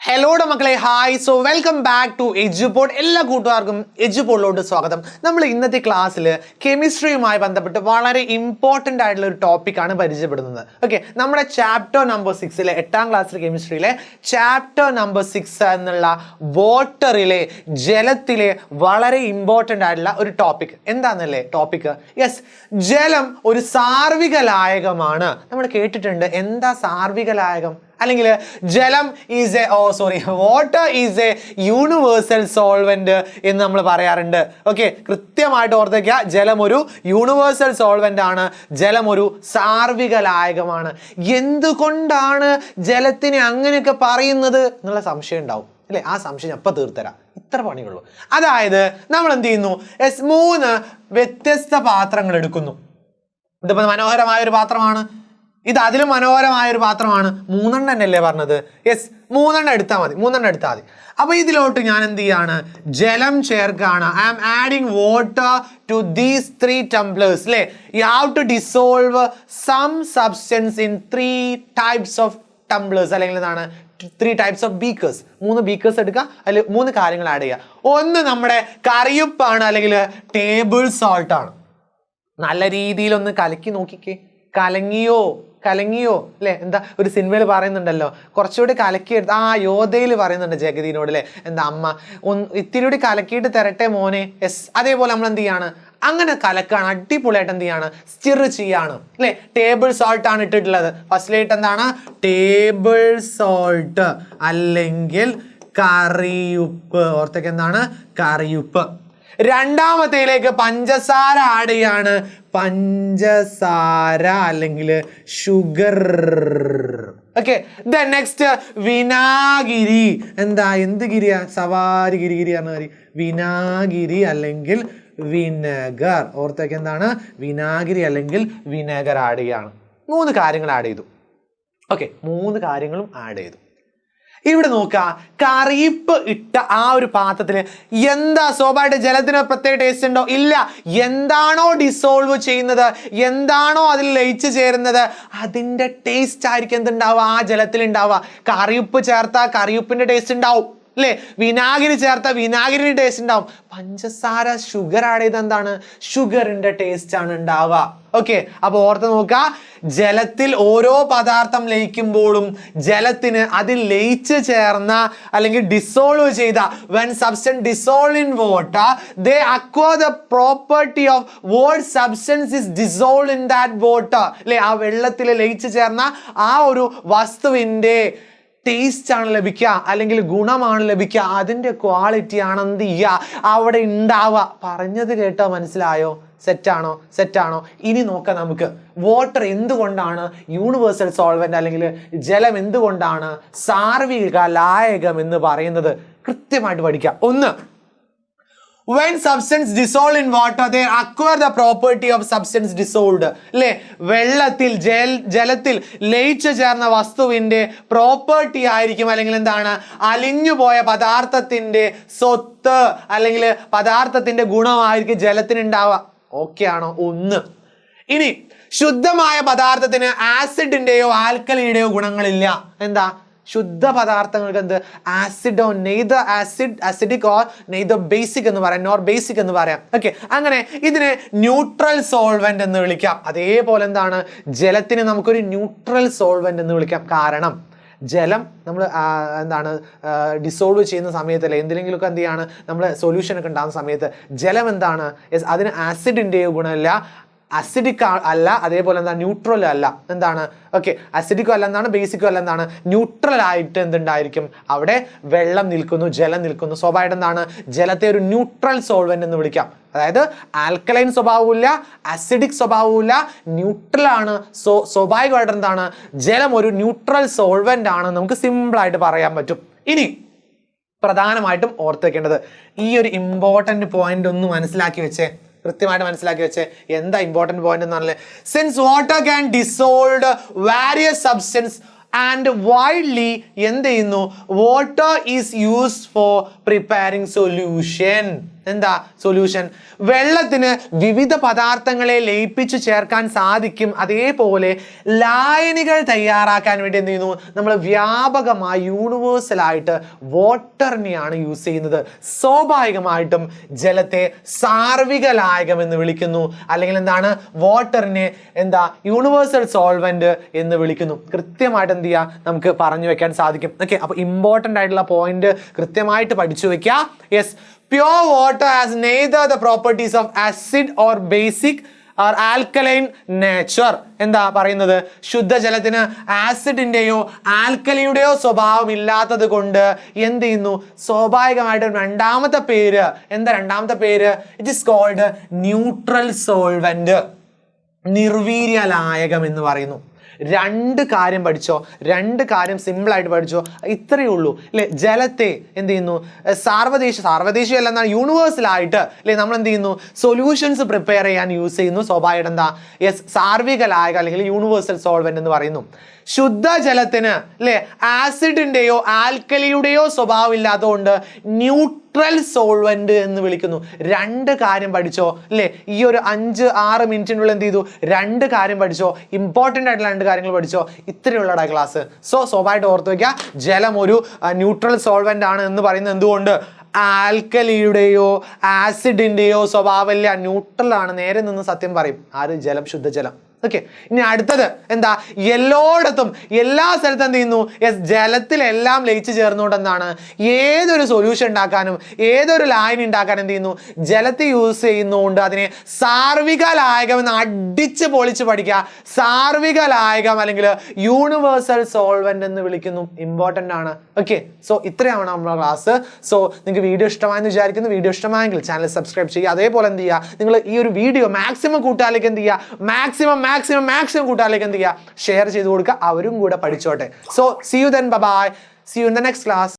Hello മക്കളെ, hi. So welcome back to Edupod. എല്ലാ കൂട്ടുകാർക്കും എഡ്യൂപോഡിലോട്ട് സ്വാഗതം. നമ്മൾ ഇന്നത്തെ ക്ലാസ്സിൽ കെമിസ്ട്രിയുമായി ബന്ധപ്പെട്ട് വളരെ ഇമ്പോർട്ടൻ്റ് ആയിട്ടുള്ള ഒരു ടോപ്പിക്കാണ് പരിചയപ്പെടുന്നത്. ഓക്കെ, നമ്മുടെ ചാപ്റ്റർ നമ്പർ 6 8ാം ക്ലാസ്സിലെ കെമിസ്ട്രിയിലെ ചാപ്റ്റർ നമ്പർ 6 എന്നുള്ള വാട്ടറിലെ ജലത്തിലെ വളരെ ഇമ്പോർട്ടൻ്റ് ആയിട്ടുള്ള ഒരു ടോപ്പിക് എന്താണെന്നല്ലേ ടോപ്പിക്ക്? യെസ്, ജലം ഒരു സാർവിക ലായകമാണ്. നമ്മൾ കേട്ടിട്ടുണ്ട്. എന്താ സാർവിക ലായകം? അല്ലെങ്കിൽ ജലം is water is A universal solvent എന്ന് നമ്മൾ പറയാറുണ്ട്. ഓക്കെ, കൃത്യമായിട്ട് ഓർത്തേക്കുക, ജലം ഒരു യൂണിവേഴ്സൽ സോൾവെന്റ് ആണ്. ജലം ഒരു സാർവിക ലായകമാണ്. എന്തുകൊണ്ടാണ് ജലത്തിനെ അങ്ങനെയൊക്കെ പറയുന്നത് എന്നുള്ള സംശയം ഉണ്ടാവും അല്ലേ? ആ സംശയം എപ്പോൾ തീർത്തരാം. ഇത്ര പണിയുള്ളൂ. അതായത് നമ്മൾ എന്ത് ചെയ്യുന്നു? 3 വ്യത്യസ്ത പാത്രങ്ങൾ എടുക്കുന്നു. ഇതിപ്പോൾ മനോഹരമായ ഒരു പാത്രമാണ്, ഇത് അതിലും മനോഹരമായ ഒരു പാത്രമാണ്. 3 തന്നെയല്ലേ പറഞ്ഞത്? യെസ്, 3 എടുത്താൽ മതി. അപ്പൊ ഇതിലോട്ട് ഞാൻ എന്ത് ചെയ്യാണ്? ജലം ചേർക്കാണ്. I am adding water to these 3 tumblers അല്ലേ? You have to dissolve some substance in 3 types of tumblers, അല്ലെങ്കിൽ എന്താണ് 3 types ഓഫ് ബീക്കേഴ്സ്. 3 ബീക്കേഴ്സ് എടുക്കുക, അതിൽ 3 കാര്യങ്ങൾ ആഡ് ചെയ്യുക. ഒന്ന് നമ്മുടെ കറിയുപ്പാണ്, അല്ലെങ്കിൽ ടേബിൾ സോൾട്ട് ആണ്. നല്ല രീതിയിൽ ഒന്ന് കലക്കി നോക്കിക്കേ. കലങ്ങിയോ അല്ലേ? എന്താ ഒരു സിനിമയിൽ പറയുന്നുണ്ടല്ലോ, കുറച്ചുകൂടി കലക്കിയെടുത്ത്. യോധയിൽ പറയുന്നുണ്ട് ജഗതിനോട് അല്ലേ, എന്താ അമ്മ ഇത്തിരി കൂടി കലക്കിയിട്ട് തരട്ടെ മോനെ. യെസ്, അതേപോലെ നമ്മൾ എന്ത് ചെയ്യാണ്? അങ്ങനെ കലക്കാണ്. അടിപൊളിയായിട്ട് എന്ത് ചെയ്യാണ്? സ്റ്റിർ ചെയ്യാണ് അല്ലേ? ടേബിൾ സോൾട്ട് ആണ് ഇട്ടിട്ടുള്ളത്. ഫസ്റ്റിലായിട്ട് എന്താണ്? ടേബിൾ സോൾട്ട് അല്ലെങ്കിൽ കറിയുപ്പ്. ഓർത്തേക്ക്, എന്താണ്? കറിയുപ്പ്. രണ്ടാമത്തേലേക്ക് പഞ്ചസാര ആഡ് ചെയ്യാണ്. പഞ്ചസാര അല്ലെങ്കിൽ ഷുഗർ. ഓക്കെ, ദെൻ നെക്സ്റ്റ് വിനാഗിരി. എന്ത് ഗിരിയാ? സവാരി ഗിരിയാണ് വിനാഗിരി അല്ലെങ്കിൽ വിനെഗർ. ഓർത്തേക്ക്, എന്താണ്? വിനാഗിരി അല്ലെങ്കിൽ വിനെഗർ ആഡ് ചെയ്യാണ്. 3 കാര്യങ്ങൾ ആഡ് ചെയ്തു. ഓക്കെ, 3 കാര്യങ്ങളും ആഡ് ചെയ്തു. ഇവിടെ നോക്കുക, കറിയിപ്പ് ഇട്ട ആ ഒരു പാത്രത്തിൽ എന്താ സ്വാഭാവികമായിട്ട് ജലത്തിന് പ്രത്യേക ടേസ്റ്റ് ഉണ്ടോ? ഇല്ല. എന്താണോ ഡിസോൾവ് ചെയ്യുന്നത്, എന്താണോ അതിൽ ലയിച്ചു ചേരുന്നത്, അതിൻ്റെ ടേസ്റ്റ് ആയിരിക്കും എന്തുണ്ടാവുക? ആ ജലത്തിൽ ഉണ്ടാവുക. കറിയുപ്പ് ചേർത്താൽ കറിയുപ്പിന്റെ ടേസ്റ്റ് ഉണ്ടാവും അല്ലേ? വിനാഗിരി ചേർത്താൽ വിനാഗിരിന്റെ ടേസ്റ്റ് ഉണ്ടാവും. പഞ്ചസാര, ഷുഗർ ആഡ് ചെയ്ത് എന്താണ്? ഷുഗറിന്റെ ടേസ്റ്റ് ആണ് ഉണ്ടാവുക. ഓക്കെ, അപ്പൊ ഓർത്ത് നോക്കുക, ജലത്തിൽ ഓരോ പദാർത്ഥം ലയിക്കുമ്പോഴും ജലത്തിന് അതിൽ ലയിച്ച് ചേർന്ന അല്ലെങ്കിൽ ഡിസോൾവ് ചെയ്ത when substance dissolve in water they acquire the property of what substance is dissolved in that water അല്ലെ? ആ വെള്ളത്തിൽ ലയിച്ച് ചേർന്ന ആ ഒരു വസ്തുവിന്റെ ടേസ്റ്റ് ആണ് ലഭിക്കുക, അല്ലെങ്കിൽ ഗുണമാണ് ലഭിക്കുക. അതിന്റെ ക്വാളിറ്റി ആണ് എന്ത് ചെയ്യുക? അവിടെ ഉണ്ടാവുക. പറഞ്ഞത് കേട്ടോ? മനസ്സിലായോ? സെറ്റാണോ? ഇനി നോക്കാം നമുക്ക് വാട്ടർ എന്തുകൊണ്ടാണ് യൂണിവേഴ്സൽ സോൾവെന്റ്, അല്ലെങ്കിൽ ജലം എന്തുകൊണ്ടാണ് സാർവിക ലായകം എന്ന് പറയുന്നത് കൃത്യമായിട്ട് പഠിക്കാം. 1, when substance dissolved in water they acquire the property of substance dissolved അല്ലേ? വെള്ളത്തിൽ ജലത്തിൽ ലയിച്ചു ചേർന്ന വസ്തുവിന്റെ പ്രോപ്പർട്ടി ആയിരിക്കും, അല്ലെങ്കിൽ എന്താണ്? അലിഞ്ഞുപോയ പദാർത്ഥത്തിന്റെ സ്വത്ത് അല്ലെങ്കിൽ പദാർത്ഥത്തിന്റെ ഗുണമായിരിക്കും ജലത്തിന് ഉണ്ടാവുക. ഓക്കെ ആണോ? 1. ഇനി ശുദ്ധമായ പദാർത്ഥത്തിന് ആസിഡിന്റെയോ ആൽക്കലിയുടെയോ ഗുണങ്ങളില്ല. എന്താ? ശുദ്ധ പദാർത്ഥങ്ങൾക്ക് എന്ത്? ആസിഡോ neither acidic or neither basic എന്ന് പറയാം, നോർ ബേസിക് എന്ന് പറയാം. ഓക്കെ, അങ്ങനെ ഇതിനെ ന്യൂട്രൽ സോൾവെന്റ് എന്ന് വിളിക്കാം. അതേപോലെ എന്താണ്? ജലത്തിന് നമുക്കൊരു ന്യൂട്രൽ സോൾവെന്റ് എന്ന് വിളിക്കാം. കാരണം ജലം നമ്മൾ എന്താണ് ഡിസോൾവ് ചെയ്യുന്ന സമയത്തല്ലേ, എന്തിലെങ്കിലുമൊക്കെ എന്ത് ചെയ്യാണ്, നമ്മൾ സൊല്യൂഷൻ ഒക്കെ ഉണ്ടാകുന്ന സമയത്ത് ജലം എന്താണ്? അതിന് ആസിഡിൻ്റെയോ ഗുണമില്ല, അസിഡിക് അല്ല, അതേപോലെ എന്താ ന്യൂട്രൽ അല്ല. എന്താണ്? ഓക്കെ, അസിഡിക്കോ അല്ല, എന്താണ് ബേസിക്കോ അല്ല, എന്താണ് ന്യൂട്രൽ ആയിട്ട് എന്തുണ്ടായിരിക്കും? അവിടെ വെള്ളം നിൽക്കുന്നു, ജലം നിൽക്കുന്നു. സ്വാഭാവികമായിട്ട് എന്താണ്? ജലത്തെ ഒരു ന്യൂട്രൽ സോൾവെന്റ് എന്ന് വിളിക്കാം. അതായത് ആൽക്കലൈൻ സ്വഭാവമില്ല, അസിഡിക് സ്വഭാവമില്ല, ന്യൂട്രൽ ആണ്. സ്വാഭാവികമായിട്ട് എന്താണ്? ജലം ഒരു ന്യൂട്രൽ സോൾവെന്റ് ആണ്, നമുക്ക് സിമ്പിൾ ആയിട്ട് പറയാൻ പറ്റും. ഇനി പ്രധാനമായിട്ടും ഓർത്ത് വെക്കേണ്ടത് ഈ ഒരു ഇമ്പോർട്ടന്റ് പോയിന്റ് ഒന്ന് കൃത്യമായിട്ട് മനസ്സിലാക്കി വെച്ചേ. എന്താ ഇമ്പോർട്ടന്റ് പോയിന്റ് എന്ന് പറഞ്ഞാൽ, since water can dissolve various substance and widely എന്ത് ചെയ്യുന്നു? Water is used for preparing solution. എന്താ സൊല്യൂഷൻ? വെള്ളത്തിന് വിവിധ പദാർത്ഥങ്ങളെ ലയിപ്പിച്ചു ചേർക്കാൻ സാധിക്കും. അതേപോലെ ലായനികൾ തയ്യാറാക്കാൻ വേണ്ടി എന്ത് ചെയ്യുന്നു? നമ്മൾ വ്യാപകമായി യൂണിവേഴ്സലായിട്ട് വാട്ടറിനെയാണ് യൂസ് ചെയ്യുന്നത്. സ്വാഭാവികമായിട്ടും ജലത്തെ സാർവിക ലായകം എന്ന് വിളിക്കുന്നു. അല്ലെങ്കിൽ എന്താണ്? വാട്ടറിനെ എന്താ? യൂണിവേഴ്സൽ സോൾവെന്റ് എന്ന് വിളിക്കുന്നു. കൃത്യമായിട്ട് എന്ത് ചെയ്യുക? നമുക്ക് പറഞ്ഞു വെക്കാൻ സാധിക്കും. ഓക്കെ, അപ്പൊ ഇമ്പോർട്ടൻ്റ് ആയിട്ടുള്ള പോയിന്റ് കൃത്യമായിട്ട് പഠിച്ചു വെക്കുക. Yes, pure water has neither the properties of acid or basic or alkaline nature. എന്താ പറയുന്നത്? ശുദ്ധജലത്തിന് ആസിഡിന്റെയോ ആൽക്കലിയുടെയോ സ്വഭാവം ഇല്ലാത്തത് കൊണ്ട് എന്ത് ചെയ്യുന്നു? സ്വാഭാവികമായിട്ടും രണ്ടാമത്തെ പേര് എന്താ? രണ്ടാമത്തെ പേര് it is called neutral solvent, നിർവീര്യ ലായകം എന്ന് പറയുന്നു. രണ്ട് കാര്യം പഠിച്ചോ, രണ്ട് കാര്യം സിമ്പിൾ ആയിട്ട് പഠിച്ചോ, ഇത്രയേ ഉള്ളൂ അല്ലെ. ജലത്തെ എന്ത് ചെയ്യുന്നു? സാർവദേശീയ അല്ല, എന്നാൽ യൂണിവേഴ്സലായിട്ട് അല്ലെ നമ്മൾ എന്ത് ചെയ്യുന്നു? സൊല്യൂഷൻസ് പ്രിപ്പയർ ചെയ്യാൻ യൂസ് ചെയ്യുന്നു. സ്വാഭാവികം എന്താ? യെസ്, സാർവിക ലായകം അല്ലെങ്കിൽ യൂണിവേഴ്സൽ സോൾവെന്റ് എന്ന് പറയുന്നു. ശുദ്ധജലത്തിന് അല്ലെ ആസിഡിന്റെയോ ആൽക്കലിയുടെയോ സ്വഭാവം ഇല്ലാത്തതുകൊണ്ട് ന്യൂട്രൽ സോൾവെന്റ് എന്ന് വിളിക്കുന്നു. രണ്ട് കാര്യം പഠിച്ചോ അല്ലെ. ഈ ഒരു 5-6 മിനിറ്റിനുള്ളിൽ എന്ത് ചെയ്തു? രണ്ട് കാര്യം പഠിച്ചോ. ഇമ്പോർട്ടൻ്റ് ആയിട്ടുള്ള രണ്ട് കാര്യങ്ങൾ പഠിച്ചോ. ഇത്രയുള്ള ക്ലാസ്. സോ സ്വാഭാവികമായിട്ട് ഓർത്ത് വയ്ക്കുക, ജലം ഒരു ന്യൂട്രൽ സോൾവെന്റ് ആണ് എന്ന് പറയുന്നത് എന്തുകൊണ്ട്? ആൽക്കലിയുടെയോ ആസിഡിന്റെയോ സ്വഭാവമില്ല, ന്യൂട്രൽ ആണ്. നേരെ നിന്ന് സത്യം പറയും ആര്? ജലം, ശുദ്ധജലം. ഓക്കെ, ഇനി അടുത്തത് എന്താ? എല്ലായിടത്തും എല്ലാ സ്ഥലത്തും എന്ത് ചെയ്യുന്നു? യെസ്, ജലത്തിലെല്ലാം ലയിച്ചു ചേർന്നുകൊണ്ട് എന്താണ്? ഏതൊരു സൊല്യൂഷൻ ഉണ്ടാക്കാനും ഏതൊരു ലായനി ഉണ്ടാക്കാനും എന്ത് ചെയ്യുന്നു? ജലത്തെ യൂസ് ചെയ്യുന്നതുകൊണ്ട് അതിനെ സാർവിക ലായകം എന്ന് അടിച്ച് പൊളിച്ച് പഠിക്കുക. സാർവിക ലായകം അല്ലെങ്കിൽ യൂണിവേഴ്സൽ സോൾവെന്റ് എന്ന് വിളിക്കുന്നു. ഇമ്പോർട്ടൻ്റ് ആണ്. ഓക്കെ, സോ ഇത്രയാണ് നമ്മുടെ ക്ലാസ്. സോ നിങ്ങൾക്ക് വീഡിയോ ഇഷ്ടമായെന്ന് വിചാരിക്കുന്നു. വീഡിയോ ഇഷ്ടമായെങ്കിൽ ചാനൽ സബ്സ്ക്രൈബ് ചെയ്യുക. അതേപോലെ എന്ത് ചെയ്യുക? നിങ്ങൾ ഈ ഒരു വീഡിയോ മാക്സിമം കൂട്ടുകാരിലേക്ക് എന്ത് ചെയ്യുക? മാക്സിമം കൂട്ടുകാരിലേക്ക് എന്ത് ചെയ്യുക? ഷെയർ ചെയ്ത് കൊടുക്കുക. അവരും കൂടെ പഠിച്ചോട്ടെ. So see you then, bye. See you in the next class.